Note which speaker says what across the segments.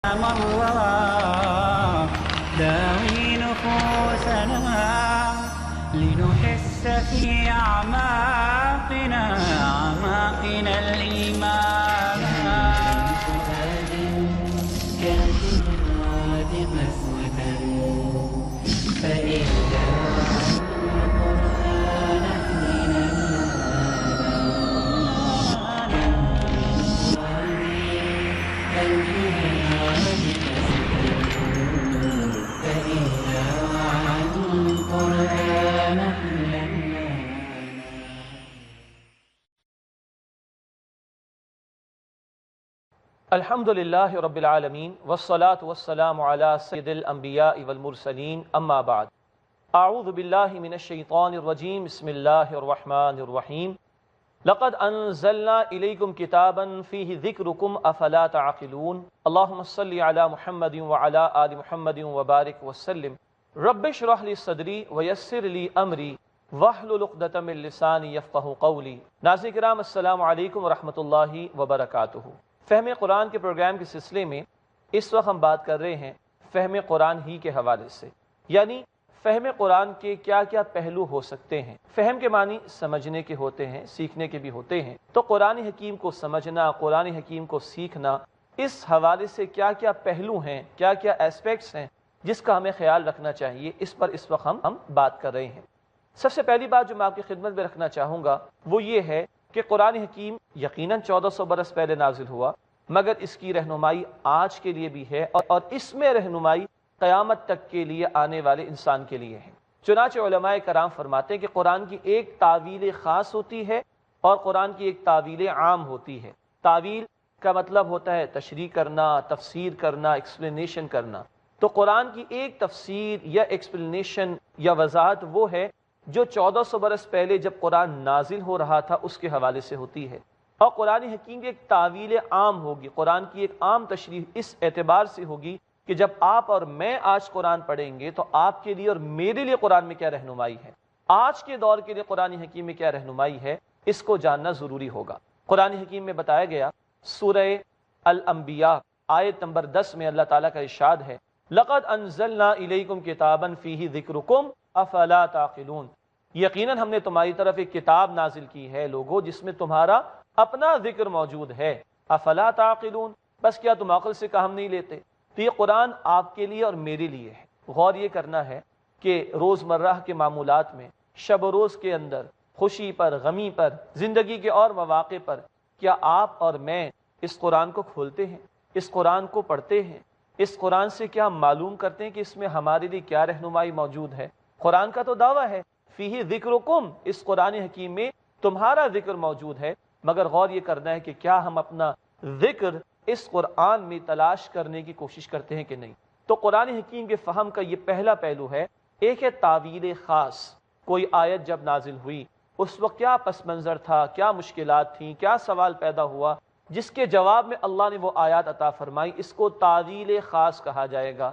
Speaker 1: الله داوي نفوسنا لنحس في أعماقنا الإيمان سؤال كالجهاد مسوة فإن القرآن من
Speaker 2: الحمد للہ رب العالمین والصلاة والسلام علی سید الانبیاء والمرسلین اما بعد اعوذ باللہ من الشیطان الرجیم بسم اللہ الرحمن الرحیم لقد انزلنا الیکم کتابا فیہ ذکرکم افلا تعقلون اللہم صلی علی محمد وعلی آل محمد وبارک وسلم رب اشرح لی صدری ویسر لی امری واحلل عقدۃ من لسانی یفقہوا قولی۔ ناظرین کرام السلام علیکم ورحمۃ اللہ وبرکاتہ۔ فہم قرآن کے پروگرام کے سلسلے میں اس وقت ہم بات کر رہے ہیں فہم قرآن ہی کے حوالے سے، یعنی فہم قرآن کے کیا کیا پہلو ہو سکتے ہیں۔ فہم کے معنی سمجھنے کے ہوتے ہیں، سیکھنے کے بھی ہوتے ہیں، تو قرآن حکیم کو سمجھنا، قرآن حکیم کو سیکھنا، اس حوالے سے کیا کیا پہلو ہیں، کیا کیا ایسپیکٹس ہیں جس کا ہمیں خیال رکھنا چاہیے، اس پر اس وقت ہم بات کر رہے ہیں۔ سب سے پہلی بات جو میں آپ کی خدمت میں رکھنا چاہوں گا وہ یہ ہے کہ قرآن حکیم یقیناً 1400 برس پہلے نازل ہوا، مگر اس کی رہنمائی آج کے لیے بھی ہے اور اس میں رہنمائی قیامت تک کے لیے آنے والے انسان کے لیے ہے۔ چنانچہ علماء کرام فرماتے ہیں کہ قرآن کی ایک تعویل خاص ہوتی ہے اور قرآن کی ایک تعویل عام ہوتی ہے۔ تعویل کا مطلب ہوتا ہے تشریح کرنا، تفسیر کرنا، ایکسپلینیشن کرنا۔ تو قرآن کی ایک تفسیر یا ایکسپلینیشن یا وضاحت وہ ہے جو 1400 برس پہلے جب قرآن نازل ہو رہا تھا اس کے حوالے سے ہوتی ہے، اور قرآن حکیم کی ایک تعویل عام ہوگی، قرآن کی ایک عام تشریح اس اعتبار سے ہوگی کہ جب آپ اور میں آج قرآن پڑھیں گے تو آپ کے لیے اور میرے لیے قرآن میں کیا رہنمائی ہے، آج کے دور کے لیے قرآن حکیم میں کیا رہنمائی ہے، اس کو جاننا ضروری ہوگا۔ قرآن حکیم میں بتایا گیا سورہ الانبیاء آیت نمبر 10 میں اللہ تعالیٰ کا ارشاد ہے لقد انزلنا الیکم کتابا فیہ ذکرکم افلا تعقلون، یقیناً ہم نے تمہاری طرف ایک کتاب نازل کی ہے لوگو جس میں تمہارا اپنا ذکر موجود ہے، افلا تعقلون، بس کیا تم عقل سے کام نہیں لیتے؟ تو یہ قرآن آپ کے لیے اور میرے لیے ہے۔ غور یہ کرنا ہے کہ روزمرہ کے معمولات میں، شب و روز کے اندر، خوشی پر، غمی پر، زندگی کے اور مواقع پر، کیا آپ اور میں اس قرآن کو کھولتے ہیں، اس قرآن کو پڑھتے ہیں، اس قرآن سے کیا معلوم کرتے ہیں کہ اس میں ہمارے لیے کیا رہنمائی موجود ہے؟ قرآن کا تو دعویٰ ہے فیہ ذکرکم، اس قرآن حکیم میں تمہارا ذکر موجود ہے، مگر غور یہ کرنا ہے کہ کیا ہم اپنا ذکر اس قرآن میں تلاش کرنے کی کوشش کرتے ہیں کہ نہیں۔ تو قرآن حکیم کے فہم کا یہ پہلا پہلو ہے۔ ایک ہے تعویل خاص، کوئی آیت جب نازل ہوئی اس وقت کیا پس منظر تھا، کیا مشکلات تھیں، کیا سوال پیدا ہوا، جس کے جواب میں اللہ نے وہ آیات عطا فرمائی، اس کو تعویل خاص کہا جائے گا۔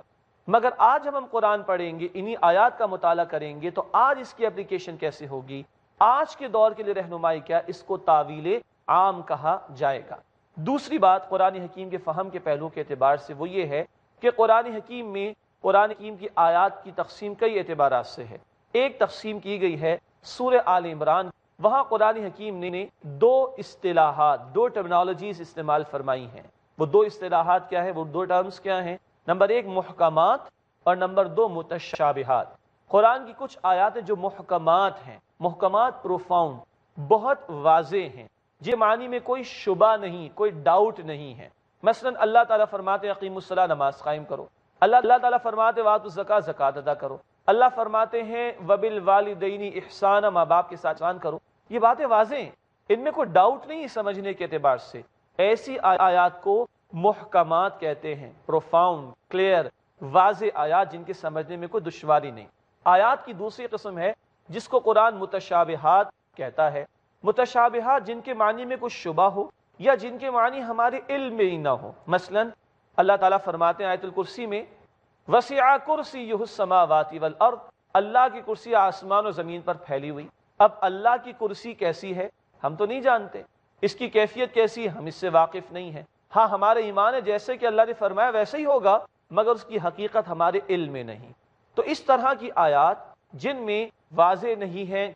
Speaker 2: مگر آج جب ہم قرآن پڑھیں گے، انہی آیات کا مطالعہ کریں گے، تو آج اس کی اپلیکیشن کیسے ہوگی، آج کے دور کے لیے رہنمائی کیا، اس کو تعویل عام کہا جائے گا۔ دوسری بات قرآن حکیم کے فہم کے پہلو کے اعتبار سے وہ یہ ہے کہ قرآن حکیم میں قرآن حکیم کی آیات کی تقسیم کئی اعتبارات سے ہے۔ ایک تقسیم کی گئی ہے سورہ آل عمران، وہاں قرآن حکیم نے دو اصطلاحات، دو ٹرمنالوجیز استعمال فرمائی ہیں۔ وہ دو اصطلاحات کیا ہے، وہ دو ٹرمز کیا ہیں؟ نمبر 1 محکمات اور نمبر 2 متشابہات۔ قرآن کی کچھ آیات ہیں جو محکمات ہیں، محکمات پروفاؤنڈ، بہت واضح ہیں، یہ معنی میں کوئی شبہ نہیں، کوئی ڈاؤٹ نہیں ہے۔ مثلا اللہ تعالیٰ فرماتے ہیں اقیموا الصلاۃ، نماز قائم کرو۔ اللہ تعالیٰ فرماتے ہیں وآتوا الزکاۃ، زکوٰۃ ادا کرو۔ اللہ فرماتے ہیں وبالوالدین احسانا، ماں باپ کے ساتھ احسان کرو۔ یہ باتیں واضح ہیں، ان میں کوئی ڈاؤٹ نہیں سمجھنے کے اعتبار سے۔ ایسی آیات کو محکمات کہتے ہیں، پروفاؤنڈ، کلیئر، واضح آیات جن کے سمجھنے میں کوئی دشواری نہیں۔ آیات کی دوسری قسم ہے جس کو قرآن متشابہات کہتا ہے۔ متشابہات جن کے معنی میں کچھ شبہ ہو یا جن کے معنی ہمارے علم میں ہی نہ ہو۔ مثلا اللہ تعالیٰ فرماتے ہیں آیت الکرسی میں وسع کرسیہ السماوات والارض، اللہ کی کرسی آسمان و زمین پر پھیلی ہوئی۔ اب اللہ کی کرسی کیسی ہے ہم تو نہیں جانتے، اس کی کیفیت کیسی ہے ہم اس سے واقف نہیں ہیں۔ ہاں ہمارا ایمان ہے جیسے کہ اللہ نے فرمایا ویسے ہی ہوگا، مگر اس کی حقیقت ہمارے علم میں نہیں۔ تو اس طرح کی آیات جن میں واضح نہیں ہے،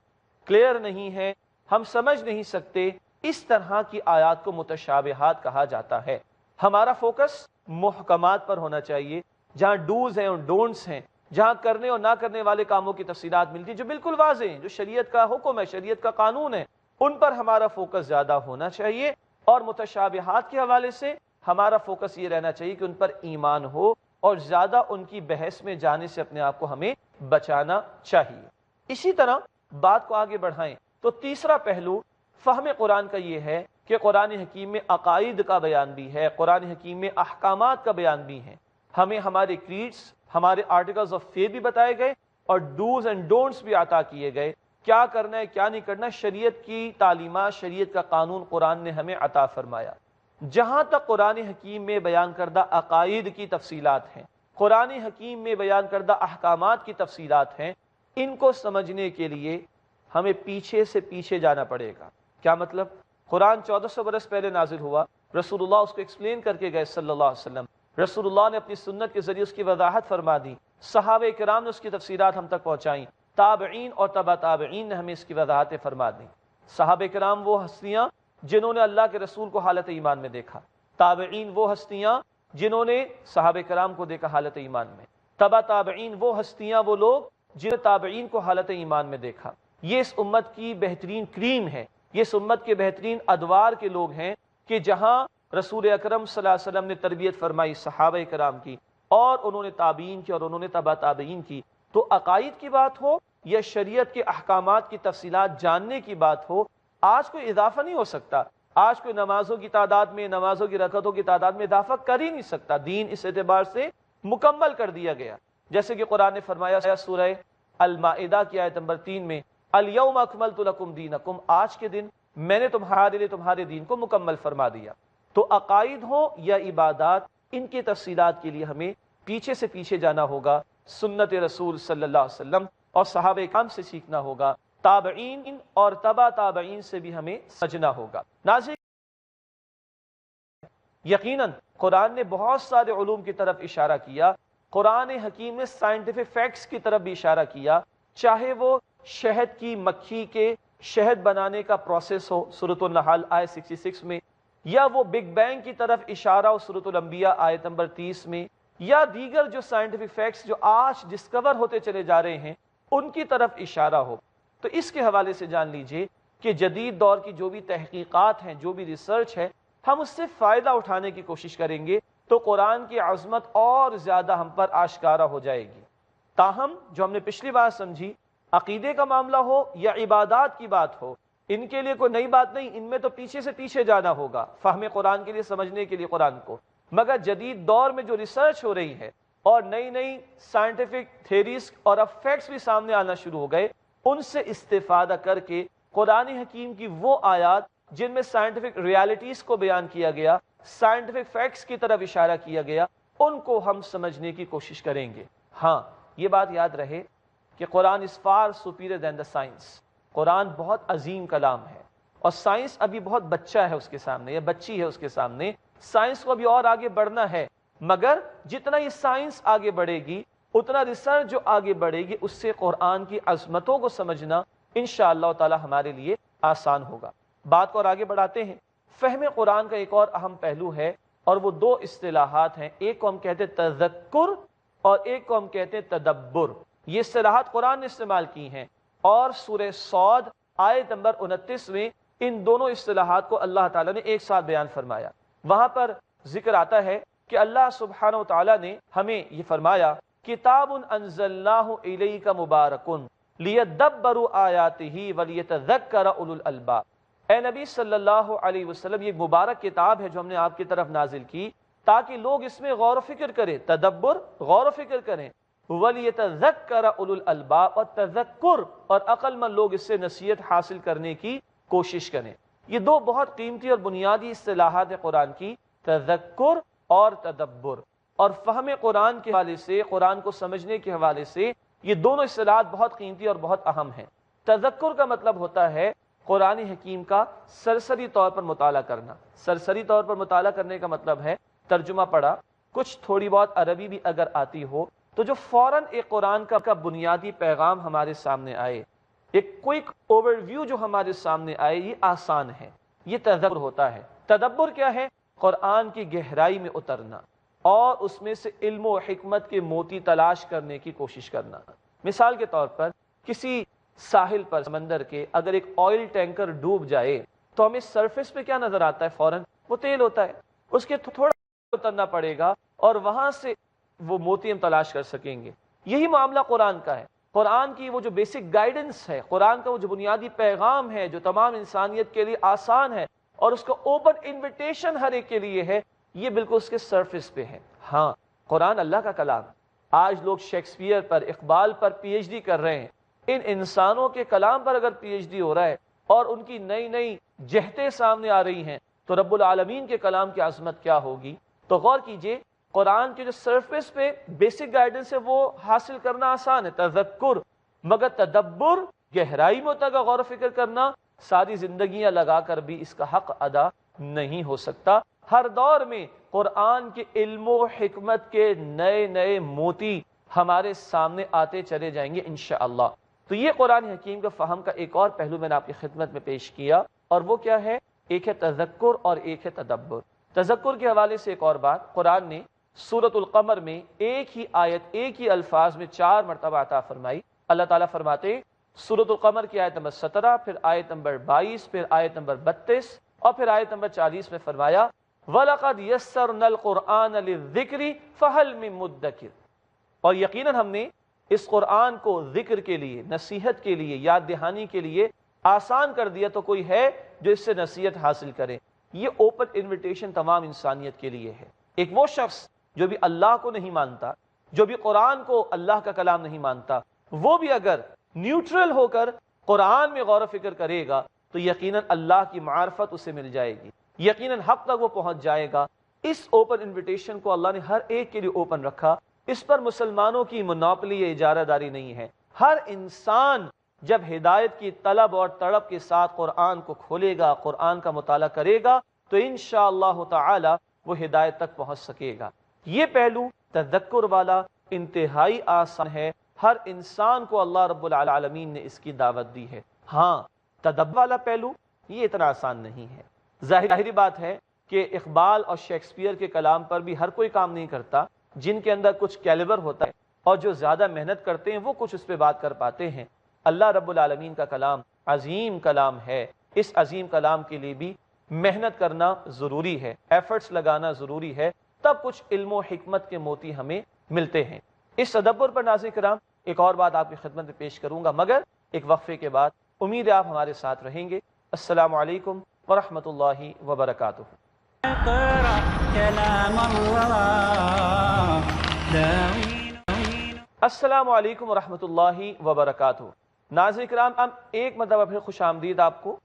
Speaker 2: کلیئر نہیں ہے، ہم سمجھ نہیں سکتے، اس طرح کی آیات کو متشابہات کہا جاتا ہے۔ ہمارا فوکس محکمات پر ہونا چاہیے، جہاں ڈوز ہیں اور ڈونٹس ہیں، جہاں کرنے اور نہ کرنے والے کاموں کی تفصیلات ملتی ہیں جو بالکل واضح ہیں، جو شریعت کا حکم ہے، شریعت کا قانون ہے، ان پر ہمارا فوکس زیادہ ہونا چاہیے۔ اور متشابہات کے حوالے سے ہمارا فوکس یہ رہنا چاہیے کہ ان پر ایمان ہو اور زیادہ ان کی بحث میں جانے سے اپنے آپ کو ہمیں بچانا چاہیے۔ اسی طرح بات کو آگے بڑھائیں تو تیسرا پہلو فہم قرآن کا یہ ہے کہ قرآن حکیم میں عقائد کا بیان بھی ہے، قرآن حکیم میں احکامات کا بیان بھی ہے۔ ہمیں ہمارے کریڈس، ہمارے آرٹیکلز آف فیتھ بھی بتائے گئے اور ڈوز اینڈ ڈونٹس بھی عطا کیے گئے، کیا کرنا ہے کیا نہیں کرنا، شریعت کی تعلیمات، شریعت کا قانون قرآن نے ہمیں عطا فرمایا۔ جہاں تک قرآن حکیم میں بیان کردہ عقائد کی تفصیلات ہیں، قرآن حکیم میں بیان کردہ احکامات کی تفصیلات ہیں، ان کو سمجھنے کے لیے ہمیں پیچھے سے پیچھے جانا پڑے گا۔ کیا مطلب؟ قرآن 1400 برس پہلے نازل ہوا، رسول اللہ اس کو ایکسپلین کر کے گئے صلی اللہ علیہ وسلم، رسول اللہ نے اپنی سنت کے ذریعے اس کی وضاحت فرما دی، صحابہ کرام نے اس کی تفسیرات ہم تک پہنچائیں، تابعین اور تبع تابعین نے ہمیں اس کی وضاحتیں فرما دیں۔ صحابہ کرام وہ ہستیاں جنہوں نے اللہ کے رسول کو حالت ایمان میں دیکھا، تابعین وہ ہستیاں جنہوں نے صحابہ کرام کو دیکھا حالت ایمان میں، تبع تابعین وہ ہستیاں، وہ لوگ جنہوں نے تابعین کو حالت ایمان میں دیکھا۔ یہ اس امت کی بہترین کریم ہے، یہ اس امت کے بہترین ادوار کے لوگ ہیں کہ جہاں رسول اکرم صلی اللہ علیہ وسلم نے تربیت فرمائی صحابہ کرام کی، اور انہوں نے تابعین کی اور انہوں نے تبع تابعین کی۔ تو عقائد کی بات ہو یا شریعت کے احکامات کی تفصیلات جاننے کی بات ہو، آج کوئی اضافہ نہیں ہو سکتا، آج کوئی نمازوں کی تعداد میں، نمازوں کی رکعتوں کی تعداد میں اضافہ کر ہی نہیں سکتا۔ دین اس اعتبار سے مکمل کر دیا گیا، جیسے کہ قرآن نے فرمایا سورہ المائدہ کی آیت نمبر 3 میں، الیوم اکملت لکم دینکم، آج کے دن میں نے تمہارے لیے تمہارے دین کو مکمل فرما دیا۔ تو عقائد ہو یا عبادات، ان کی تفصیلات کے لیے ہمیں پیچھے سے پیچھے جانا ہوگا، سنت رسول صلی اللہ علیہ وسلم اور صحابہ کرام سے سیکھنا ہوگا، تابعین اور تبع تابعین سے بھی ہمیں سمجھنا ہوگا۔ ناظرین، یقیناً قرآن نے بہت سارے علوم کی طرف اشارہ کیا، قرآن حکیم نے سائنٹیفک فیکٹس کی طرف بھی اشارہ کیا، چاہے وہ شہد کی مکھی کے شہد بنانے کا پروسیس ہو سورۃ النحل آیت 66 میں، یا وہ بگ بینگ کی طرف اشارہ ہو سورۃ الانبیاء آیت نمبر 30 میں، یا دیگر جو سائنٹیفک فیکٹس جو آج ڈسکور ہوتے چلے جا رہے ہیں ان کی طرف اشارہ ہو۔ تو اس کے حوالے سے جان لیجئے کہ جدید دور کی جو بھی تحقیقات ہیں، جو بھی ریسرچ ہے، ہم اس سے فائدہ اٹھانے کی کوشش کریں گے تو قرآن کی عظمت اور زیادہ ہم پر آشکارا ہو جائے گی۔ تاہم جو ہم نے پچھلی بار سمجھی، عقیدے کا معاملہ ہو یا عبادات کی بات ہو، ان کے لیے کوئی نئی بات نہیں، ان میں تو پیچھے سے پیچھے جانا ہوگا فہم قرآن کے لیے، سمجھنے کے لیے قرآن کو۔ مگر جدید دور میں جو ریسرچ ہو رہی ہے اور نئی نئی سائنٹیفک تھیریز اور اب فیکٹس بھی سامنے آنا شروع ہو گئے، ان سے استفادہ کر کے قرآن حکیم کی وہ آیات جن میں سائنٹیفک ریالٹیز کو بیان کیا گیا، سائنٹیفک فیکٹس کی طرف اشارہ کیا گیا، ان کو ہم سمجھنے کی کوشش کریں گے۔ ہاں، یہ بات یاد رہے کہ قرآن is far superior than the science۔ قرآن بہت عظیم کلام ہے اور سائنس ابھی بہت بچہ ہے اس کے سامنے، یا بچی ہے اس کے سامنے، سائنس کو ابھی اور آگے بڑھنا ہے، مگر جتنا یہ سائنس آگے بڑھے گی اتنا ریسرچ جو آگے بڑھے گی، اس سے قرآن کی عظمتوں کو سمجھنا انشاءاللہ تعالی ہمارے لیے آسان ہوگا۔ بات کو اور آگے بڑھاتے ہیں۔ فہم قرآن کا ایک اور اہم پہلو ہے، اور وہ دو اصطلاحات ہیں، ایک کو ہم کہتے ہیں تذکر اور ایک کو ہم کہتے ہیں تدبر۔ یہ اصطلاحات قرآن نے استعمال کی ہیں، اور سورہ صاد آیت نمبر 29 میں ان دونوں اصطلاحات کو اللہ تعالیٰ نے ایک ساتھ بیان فرمایا۔ وہاں پر ذکر آتا ہے کہ اللہ سبحانہ و تعالیٰ نے ہمیں یہ فرمایا، کتاب انزلناہ الیک مبارک لیدبروا آیاتہ ولیتذکر اولو الالباب۔ اے نبی صلی اللہ علیہ وسلم، یہ مبارک کتاب ہے جو ہم نے آپ کی طرف نازل کی تاکہ لوگ اس میں غور و فکر کریں، تدبر، غور و فکر کریں، وَلِيَتَذَكَّرَ أُولُو الْأَلْبَابِ، اور تذکر اور عقل مند لوگ اس سے نصیحت حاصل کرنے کی کوشش کریں۔ یہ دو بہت قیمتی اور بنیادی اصطلاحات ہیں قرآن کی، تذکر اور تدبر۔ اور فہم قرآن کے حوالے سے، قرآن کو سمجھنے کے حوالے سے، یہ دونوں اصطلاحات بہت قیمتی اور بہت اہم ہیں۔ تذکر کا مطلب ہوتا ہے قرآن حکیم کا سرسری طور پر مطالعہ کرنا۔ سرسری طور پر مطالعہ کرنے کا مطلب ہے ترجمہ پڑھا، کچھ تھوڑی بہت عربی بھی اگر آتی ہو تو جو فوراً ایک قرآن کا بنیادی پیغام ہمارے سامنے آئے، ایک کوئک اوور ویو جو ہمارے سامنے آئے، یہ آسان ہے، یہ تدبر ہوتا ہے۔ تدبر کیا ہے؟ قرآن کی گہرائی میں اترنا اور اس میں سے علم و حکمت کے موتی تلاش کرنے کی کوشش کرنا۔ مثال کے طور پر کسی ساحل پر سمندر کے اگر ایک آئل ٹینکر ڈوب جائے تو ہمیں سرفیس پہ کیا نظر آتا ہے؟ فوراً وہ تیل ہوتا ہے، اس کے تھوڑا اترنا پڑے گا اور وہاں سے وہ موتی ہم تلاش کر سکیں گے۔ یہی معاملہ قرآن کا ہے۔ قرآن کی وہ جو بیسک گائیڈنس ہے، قرآن کا وہ جو بنیادی پیغام ہے جو تمام انسانیت کے لیے آسان ہے اور اس کا اوپن انویٹیشن ہر ایک کے لیے ہے، یہ بالکل اس کے سرفیس پہ ہے۔ ہاں، قرآن اللہ کا کلام۔ آج لوگ شیکسپیئر پر، اقبال پر پی ایچ ڈی کر رہے ہیں، ان انسانوں کے کلام پر اگر پی ایچ ڈی ہو رہا ہے اور ان کی نئی نئی جہتیں سامنے آ رہی ہیں تو رب العالمین کے کلام کی عظمت کیا ہوگی؟ تو غور کیجئے، قرآن کے جو سرفیس پہ بیسک گائیڈنس ہے وہ حاصل کرنا آسان ہے، تذکر، مگر تدبر، گہرائی میں اتر کر غور و فکر کرنا، ساری زندگیاں لگا کر بھی اس کا حق ادا نہیں ہو سکتا۔ ہر دور میں قرآن کے علم و حکمت کے نئے نئے موتی ہمارے سامنے آتے چلے جائیں گے انشاءاللہ۔ تو یہ قرآن حکیم کا فہم کا ایک اور پہلو میں نے آپ کی خدمت میں پیش کیا، اور وہ کیا ہے؟ ایک ہے تذکر اور ایک ہے تدبر۔ تذکر کے حوالے سے ایک اور بات، قرآن نے سورۃ القمر میں ایک ہی آیت، ایک ہی الفاظ میں 4 مرتبہ عطا فرمائی۔ اللہ تعالیٰ فرماتے ہیں سورۃ القمر کی آیت نمبر 17، پھر آیت نمبر 22، پھر آیت نمبر 32 اور پھر آیت نمبر 40 میں فرمایا وَلَقَدْ يَسَّرْنَا الْقُرْآنَ لِلذِّكْرِ فَهَلْ مِن مُدَّكِرٍ، اور یقیناً ہم نے اس قرآن کو ذکر کے لیے، نصیحت کے لیے، یاد دہانی کے لیے آسان کر دیا، تو کوئی ہے جو اس سے نصیحت حاصل کرے؟ یہ اوپن انویٹیشن تمام انسانیت کے لیے ہے۔ ایک وہ شخص جو بھی اللہ کو نہیں مانتا، جو بھی قرآن کو اللہ کا کلام نہیں مانتا، وہ بھی اگر نیوٹرل ہو کر قرآن میں غور و فکر کرے گا تو یقیناً اللہ کی معرفت اسے مل جائے گی، یقیناً حق تک وہ پہنچ جائے گا۔ اس اوپن انویٹیشن کو اللہ نے ہر ایک کے لیے اوپن رکھا، اس پر مسلمانوں کی منوپلی یا اجارہ داری نہیں ہے۔ ہر انسان جب ہدایت کی طلب اور تڑپ کے ساتھ قرآن کو کھولے گا، قرآن کا مطالعہ کرے گا تو انشاءاللہ تعالی وہ ہدایت تک پہنچ سکے گا۔ یہ پہلو تذکر والا انتہائی آسان ہے، ہر انسان کو اللہ رب العالمین نے اس کی دعوت دی ہے۔ ہاں، تدبر والا پہلو یہ اتنا آسان نہیں ہے۔ ظاہری بات ہے کہ اقبال اور شیکسپیئر کے کلام پر بھی ہر کوئی کام نہیں کرتا، جن کے اندر کچھ کیلیبر ہوتا ہے اور جو زیادہ محنت کرتے ہیں وہ کچھ اس پہ بات کر پاتے ہیں۔ اللہ رب العالمین کا کلام عظیم کلام ہے، اس عظیم کلام کے لیے بھی محنت کرنا ضروری ہے، ایفرٹس لگانا ضروری ہے، تب کچھ علم و حکمت کے موتی ہمیں ملتے ہیں۔ اس تدبر پر ناظرین کرام ایک اور بات آپ کی خدمت میں پیش کروں گا، مگر ایک وقفے کے بعد۔ امید ہے آپ ہمارے ساتھ رہیں گے۔ السلام علیکم ورحمۃ اللہ وبرکاتہ۔
Speaker 1: اقرأ كلام الله داوين.
Speaker 2: السلام علیکم ورحمۃ اللہ وبرکاتہ۔ ناظرین کرام، ہم ایک مرتبہ پھر خوش آمدید آپ کو،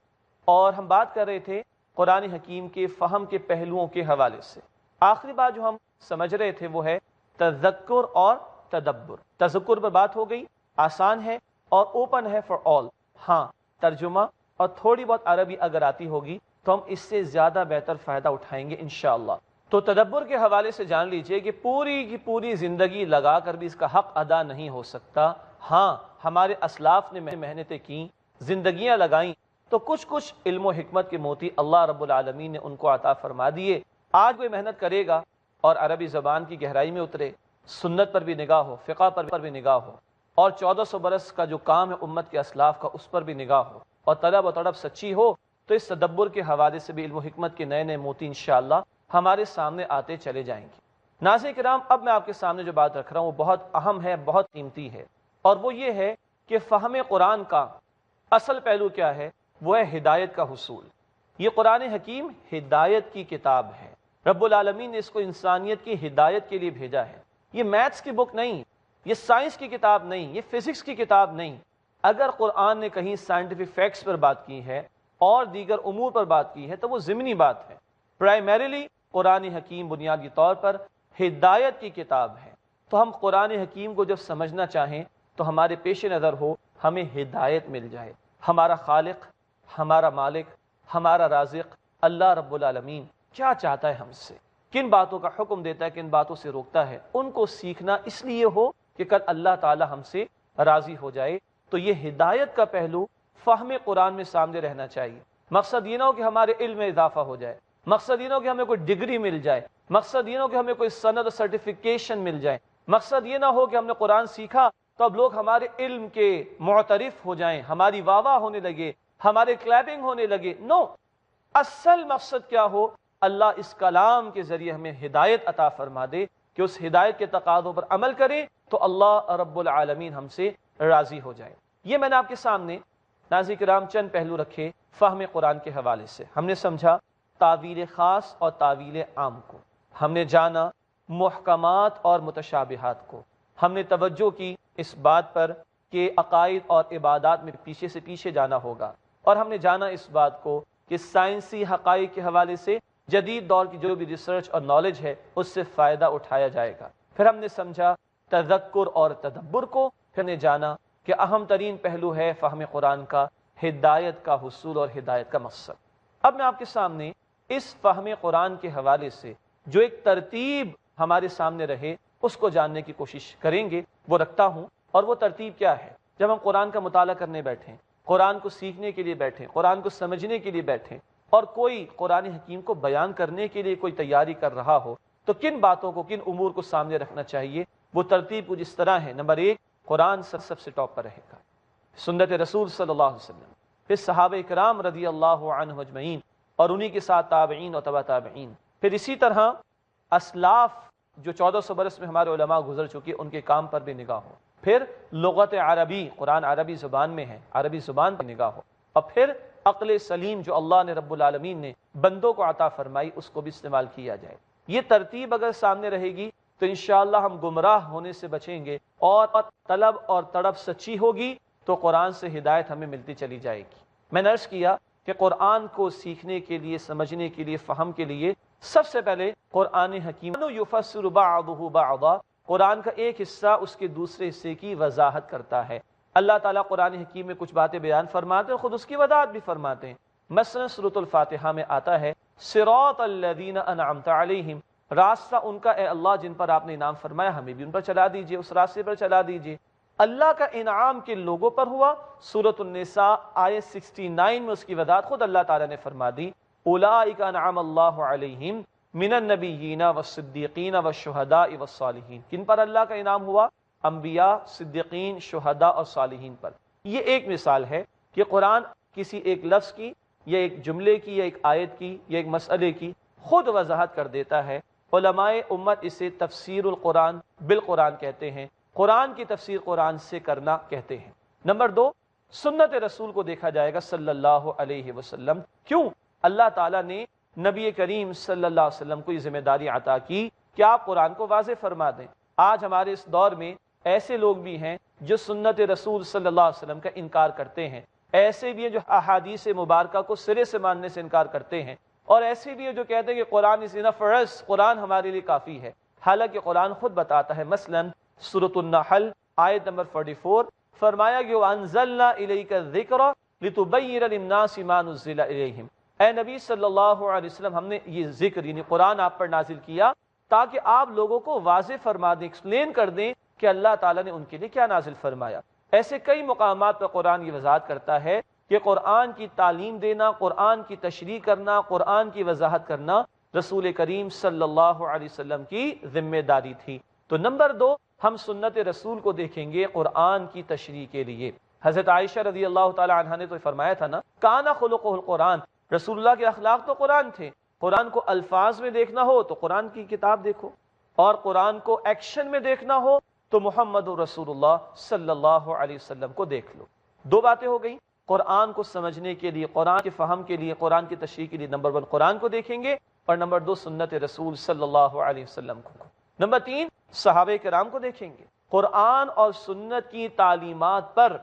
Speaker 2: اور ہم بات کر رہے تھے قرآن حکیم کے فہم کے پہلوؤں کے حوالے سے۔ آخری بات جو ہم سمجھ رہے تھے وہ ہے تذکر اور تدبر۔ تذکر پر بات ہو گئی، آسان ہے اور اوپن ہے فار آل۔ ہاں، ترجمہ اور تھوڑی بہت عربی اگر آتی ہوگی تو ہم اس سے زیادہ بہتر فائدہ اٹھائیں گے انشاءاللہ۔ تو تدبر کے حوالے سے جان لیجئے کہ پوری کی پوری زندگی لگا کر بھی اس کا حق ادا نہیں ہو سکتا۔ ہاں، ہمارے اسلاف نے محنتیں کیں، زندگیاں لگائیں، تو کچھ علم و حکمت کے موتی اللہ رب العالمین نے ان کو عطا فرما دیے۔ آج کوئی محنت کرے گا اور عربی زبان کی گہرائی میں اترے، سنت پر بھی نگاہ ہو، فقہ پر بھی نگاہ ہو، اور 1400 برس کا جو کام ہے امت کے اسلاف کا اس پر بھی نگاہ ہو، اور طلب و تڑپ سچی ہو، تو اس تدبر کے حوالے سے بھی علم و حکمت کے نئے نئے موتی انشاءاللہ ہمارے سامنے آتے چلے جائیں گے۔ ناظرین کرام، اب میں آپ کے سامنے جو بات رکھ رہا ہوں وہ بہت اہم ہے، بہت قیمتی ہے، اور وہ یہ ہے کہ فہم قرآن کا اصل پہلو کیا ہے؟ وہ ہے ہدایت کا حصول۔ یہ قرآن حکیم ہدایت کی کتاب ہے، رب العالمین نے اس کو انسانیت کی ہدایت کے لیے بھیجا ہے۔ یہ میتھس کی بک نہیں، یہ سائنس کی کتاب نہیں، یہ فزکس کی کتاب نہیں۔ اگر قرآن نے کہیں سائنٹیفک فیکٹس پر بات کی ہے اور دیگر امور پر بات کی ہے تو وہ ضمنی بات ہے۔ پرائمریلی قرآن حکیم بنیادی طور پر ہدایت کی کتاب ہے۔ تو ہم قرآن حکیم کو جب سمجھنا چاہیں تو ہمارے پیش نظر ہو ہمیں ہدایت مل جائے، ہمارا خالق، ہمارا مالک، ہمارا رازق اللہ رب العالمین کیا چاہتا ہے ہم سے، کن باتوں کا حکم دیتا ہے، کن باتوں سے روکتا ہے، ان کو سیکھنا اس لیے ہو کہ کل اللہ تعالی ہم سے راضی ہو جائے۔ تو یہ ہدایت کا پہلو فہم قرآن میں سامنے رہنا چاہیے۔ مقصد یہ نہ ہو کہ ہمارے علم میں اضافہ ہو جائے، مقصد یہ نہ ہو کہ ہمیں کوئی ڈگری مل جائے، مقصد یہ نہ ہو کہ ہمیں کوئی سند اور سرٹیفیکیشن مل جائے، مقصد یہ نہ ہو کہ ہم نے قرآن سیکھا تو اب لوگ ہمارے علم کے معترف ہو جائیں، ہماری واہ واہ ہونے لگے، ہمارے کلیپنگ ہونے لگے۔ نو، اصل مقصد کیا ہو، اللہ اس کلام کے ذریعے ہمیں ہدایت عطا فرما دے کہ اس ہدایت کے تقاضوں پر عمل کریں تو اللہ رب العالمین ہم سے راضی ہو جائے۔ یہ میں نے آپ کے سامنے ناظرین کرام چند پہلو رکھے فہم قرآن کے حوالے سے۔ ہم نے سمجھا تعویل خاص اور تعویل عام کو، ہم نے جانا محکمات اور متشابہات کو، ہم نے توجہ کی اس بات پر کہ عقائد اور عبادات میں پیچھے سے پیچھے جانا ہوگا، اور ہم نے جانا اس بات کو کہ سائنسی حقائق کے حوالے سے جدید دور کی جو بھی ریسرچ اور نالج ہے اس سے فائدہ اٹھایا جائے گا۔ پھر ہم نے سمجھا تذکر اور تدبر کو، پھر نے جانا کہ اہم ترین پہلو ہے فہم قرآن کا ہدایت کا حصول اور ہدایت کا مقصد۔ اب میں آپ کے سامنے اس فہم قرآن کے حوالے سے جو ایک ترتیب ہمارے سامنے رہے اس کو جاننے کی کوشش کریں گے، وہ رکھتا ہوں۔ اور وہ ترتیب کیا ہے؟ جب ہم قرآن کا مطالعہ کرنے بیٹھیں، قرآن کو سیکھنے کے لیے بیٹھیں، قرآن کو سمجھنے کے لیے بیٹھیں، اور کوئی قرآن حکیم کو بیان کرنے کے لیے کوئی تیاری کر رہا ہو تو کن باتوں کو، کن امور کو سامنے رکھنا چاہیے؟ وہ ترتیب کچھ اس طرح ہے۔ نمبر 1، قرآن سب سے ٹاپ پر رہے گا، سنت رسول صلی اللہ علیہ وسلم، پھر صحابہ کرام رضی اللہ عنہ اجمعین، اور انہی کے ساتھ تابعین اور تبع تابعین، پھر اسی طرح اسلاف جو 1400 برس میں ہمارے علماء گزر چکے ان کے کام پر بھی نگاہ ہو، پھر لغت عربی، قرآن عربی زبان میں ہے، عربی زبان پر نگاہ ہو، اور پھر عقل سلیم جو اللہ نے رب العالمین نے بندوں کو عطا فرمائی اس کو بھی استعمال کیا جائے۔ یہ ترتیب اگر سامنے رہے گی تو انشاءاللہ ہم گمراہ ہونے سے بچیں گے، اور طلب اور تڑپ سچی ہوگی تو قرآن سے ہدایت ہمیں ملتی چلی جائے گی۔ میں نے عرض کیا کہ قرآن کو سیکھنے کے لیے، سمجھنے کے لیے، فہم کے لیے سب سے پہلے قرآن حکیم یفسر بعضہ بعضا، قرآن کا ایک حصہ اس کے دوسرے حصے کی وضاحت کرتا ہے۔ اللہ تعالیٰ قرآن حکیم میں کچھ باتیں بیان فرماتے ہیں، خود اس کی وضاحت بھی فرماتے ہیں۔ مثلا سورۃ الفاتحہ میں آتا ہے صراط الذین انعمت علیہم، راستہ ان کا اے اللہ جن پر آپ نے انعام فرمایا ہمیں بھی ان پر چلا دیجئے، اس راستے پر چلا دیجئے۔ اللہ کا انعام کن لوگوں پر ہوا؟ سورۃ النساء آیت 69 میں اس کی وضاحت خود اللہ تعالیٰ نے فرما دی، اولئک انعم اللہ علیہم من النبیین والصدیقین والشہداء والصالحین۔ کن پر اللہ کا انعام ہوا؟ انبیاء، صدیقین، شہداء اور صالحین پر۔ یہ ایک مثال ہے کہ قرآن کسی ایک لفظ کی یا ایک جملے کی یا ایک آیت کی یا ایک مسئلے کی خود وضاحت کر دیتا ہے۔ علماء امت اسے تفسیر القرآن بالقرآن کہتے ہیں، قرآن کی تفسیر قرآن سے کرنا کہتے ہیں۔ نمبر 2، سنت رسول کو دیکھا جائے گا صلی اللہ علیہ وسلم۔ کیوں؟ اللہ تعالیٰ نے نبی کریم صلی اللہ علیہ وسلم کو یہ ذمہ داری عطا کی کہ آپ قرآن کو واضح فرما دیں۔ آج ہمارے اس دور میں ایسے لوگ بھی ہیں جو سنت رسول صلی اللہ علیہ وسلم کا انکار کرتے ہیں، ایسے بھی ہیں جو احادیث مبارکہ کو سرے سے ماننے سے انکار کرتے ہیں، اور ایسے بھی ہیں جو کہتے ہیں کہ قرآن از انف فار اس، قرآن ہمارے لیے کافی ہے، حالانکہ قرآن خود بتاتا ہے۔ مثلا سورۃ النحل آیت نمبر 44 فرمایا کہ وَأَنزَلْنَا إِلَيْكَ الذِّكْرَ لِتُبَيِّنَ لِلنَّاسِ مَا نُزِّلَ إِلَيْهِمْ، اے نبی صلی اللہ علیہ وسلم ہم نے یہ ذکر یعنی قرآن آپ پر نازل کیا تاکہ آپ لوگوں کو واضح فرما دیں، ایکسپلین کر دیں کہ اللہ تعالیٰ نے ان کے لیے کیا نازل فرمایا۔ ایسے کئی مقامات پر قرآن یہ وضاحت کرتا ہے کہ قرآن کی تعلیم دینا، قرآن کی تشریح کرنا، قرآن کی وضاحت کرنا رسول کریم صلی اللہ علیہ وسلم کی ذمہ داری تھی۔ تو نمبر 2، ہم سنت رسول کو دیکھیں گے قرآن کی تشریح کے لیے۔ حضرت عائشہ رضی اللہ تعالی عنہ نے تو فرمایا تھا نا، کانا خلقہ القرآن، رسول اللہ کے اخلاق تو قرآن تھے۔ قرآن کو الفاظ میں دیکھنا ہو تو قرآن کی کتاب دیکھو، اور قرآن کو ایکشن میں دیکھنا ہو تو محمد رسول اللہ صلی اللہ علیہ وسلم کو دیکھ لو۔ 2 باتیں ہو گئیں، قرآن کو سمجھنے کے لیے، قرآن کے فہم کے لیے، قرآن کی تشریح کے لیے نمبر 1 قرآن کو دیکھیں گے، اور نمبر 2 سنت رسول صلی اللہ علیہ وسلم کو۔ نمبر 3 صحابہ کرام کو دیکھیں گے۔ قرآن اور سنت کی تعلیمات پر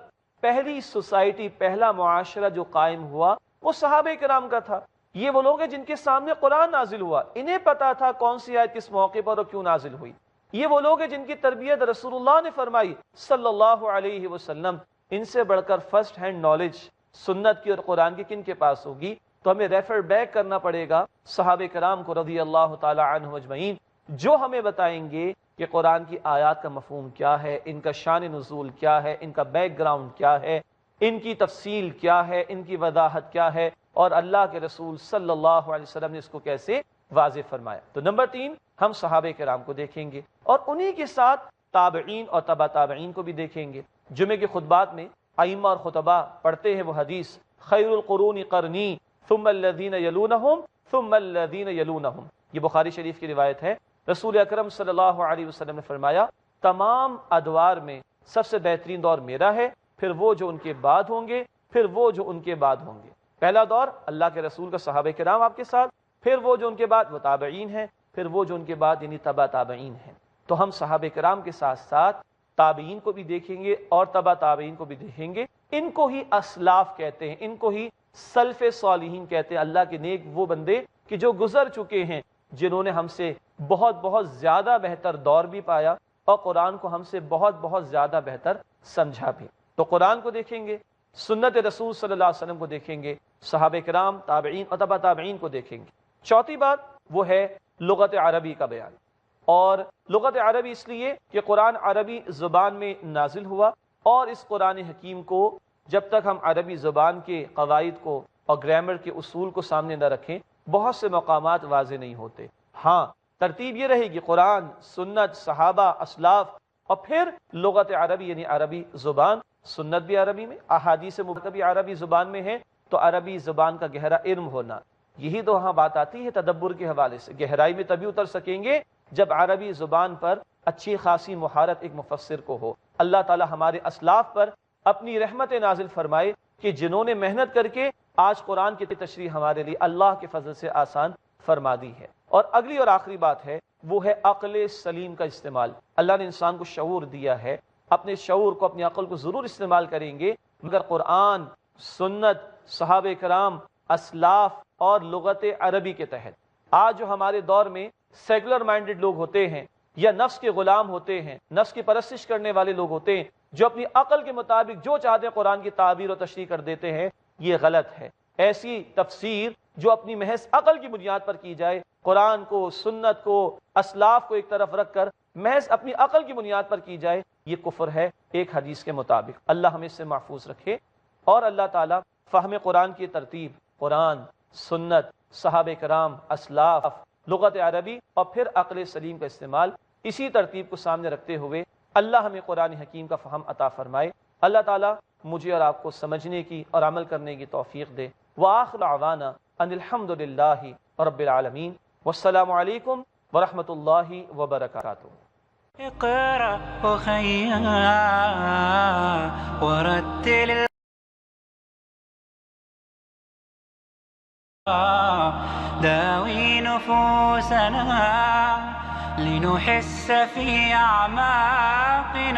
Speaker 2: پہلی سوسائٹی، پہلا معاشرہ جو قائم ہوا وہ صحابہ کرام کا تھا۔ یہ وہ لوگ ہیں جن کے سامنے قرآن نازل ہوا، انہیں پتا تھا کون سی آیت کس موقع پر اور کیوں نازل ہوئی۔ یہ وہ لوگ ہیں جن کی تربیت رسول اللہ نے فرمائی صلی اللہ علیہ وسلم۔ ان سے بڑھ کر فرسٹ ہینڈ نالج سنت کی اور قرآن کی کن کے پاس ہوگی؟ تو ہمیں ریفر بیک کرنا پڑے گا صحابہ کرام کو رضی اللہ تعالی عنہم اجمعین، جو ہمیں بتائیں گے کہ قرآن کی آیات کا مفہوم کیا ہے، ان کا شان نزول کیا ہے، ان کا بیک گراؤنڈ کیا ہے، ان کی تفصیل کیا ہے، ان کی وضاحت کیا ہے، اور اللہ کے رسول صلی اللہ علیہ وسلم نے اس کو کیسے واضح فرمایا۔ تو نمبر 3 ہم صحابہ کرام کو دیکھیں گے، اور انہی کے ساتھ تابعین اور تبع تابعین کو بھی دیکھیں گے۔ جمعے کے خطبات میں ائمہ اور خطباء پڑھتے ہیں وہ حدیث، خیر القرون قرنی ثم الذین یلونہم ثم الذین یلونہم، یہ بخاری شریف کی روایت ہے۔ رسول اکرم صلی اللہ علیہ وسلم نے فرمایا تمام ادوار میں سب سے بہترین دور میرا ہے، پھر وہ جو ان کے بعد ہوں گے، پھر وہ جو ان کے بعد ہوں گے۔ پہلا دور اللہ کے رسول کا صحابہ کرام آپ کے ساتھ، پھر وہ جو ان کے بعد وہ تابعین ہیں، پھر وہ جو ان کے بعد یعنی تبع تابعین ہیں۔ تو ہم صحابہ کرام کے ساتھ ساتھ تابعین کو بھی دیکھیں گے اور تبع تابعین کو بھی دیکھیں گے۔ ان کو ہی اسلاف کہتے ہیں، ان کو ہی سلف صالحین کہتے ہیں، اللہ کے نیک وہ بندے کہ جو گزر چکے ہیں، جنہوں نے ہم سے بہت بہت زیادہ بہتر دور بھی پایا اور قرآن کو ہم سے بہت بہت زیادہ بہتر سمجھا بھی۔ تو قرآن کو دیکھیں گے، سنت رسول صلی اللہ علیہ وسلم کو دیکھیں گے، صحابہ کرام، تابعین اور تبع تابعین کو دیکھیں گے۔ چوتھی بات وہ ہے لغت عربی کا بیان، اور لغت عربی اس لیے کہ قرآن عربی زبان میں نازل ہوا، اور اس قرآن حکیم کو جب تک ہم عربی زبان کے قواعد کو اور گرامر کے اصول کو سامنے نہ رکھیں، بہت سے مقامات واضح نہیں ہوتے۔ ہاں ترتیب یہ رہے گی قرآن، سنت، صحابہ، اسلاف، اور پھر لغت عربی یعنی عربی زبان، سنت بھی عربی میں، احادیث مبارکہ بھی عربی زبان میں ہے، تو عربی زبان کا گہرا علم ہونا۔ یہی تو وہاں بات آتی ہے تدبر کے حوالے سے، گہرائی میں تبھی اتر سکیں گے جب عربی زبان پر اچھی خاصی مہارت ایک مفسر کو ہو۔ اللہ تعالی ہمارے اسلاف پر اپنی رحمت نازل فرمائے کہ جنہوں نے محنت کر کے آج قرآن کی تشریح ہمارے لیے اللہ کے فضل سے آسان فرما دی ہے۔ اور اگلی اور آخری بات ہے وہ ہے عقل سلیم کا استعمال۔ اللہ نے انسان کو شعور دیا ہے، اپنے شعور کو، اپنی عقل کو ضرور استعمال کریں گے، مگر قرآن، سنت، صحابہ کرام، اسلاف اور لغت عربی کے تحت۔ آج جو ہمارے دور میں سیکولر مائنڈڈ لوگ ہوتے ہیں یا نفس کے غلام ہوتے ہیں، نفس کی پرستش کرنے والے لوگ ہوتے ہیں، جو اپنی عقل کے مطابق جو چاہتے ہیں قرآن کی تعبیر و تشریح کر دیتے ہیں، یہ غلط ہے۔ ایسی تفسیر جو اپنی محض عقل کی بنیاد پر کی جائے، قرآن کو، سنت کو، اسلاف کو ایک طرف رکھ کر محض اپنی عقل کی بنیاد پر کی جائے، یہ کفر ہے ایک حدیث کے مطابق۔ اللہ ہمیں اس سے محفوظ رکھے، اور اللہ تعالیٰ فہم قرآن کی ترتیب، قرآن، سنت، صحابہ کرام، اسلاف، لغت عربی اور پھر عقل سلیم کا استعمال، اسی ترتیب کو سامنے رکھتے ہوئے اللہ ہمیں قرآن حکیم کا فہم عطا فرمائے۔ اللہ تعالیٰ مجھے اور آپ کو سمجھنے کی اور عمل کرنے کی توفیق دے۔ وآخر دعوانا ان الحمد للہ رب العالمین، والسلام علیکم ورحمۃ اللہ وبرکاتہ۔
Speaker 1: اقرأ أخيا ورتل داوي نفوسنا لنحس في أعماقنا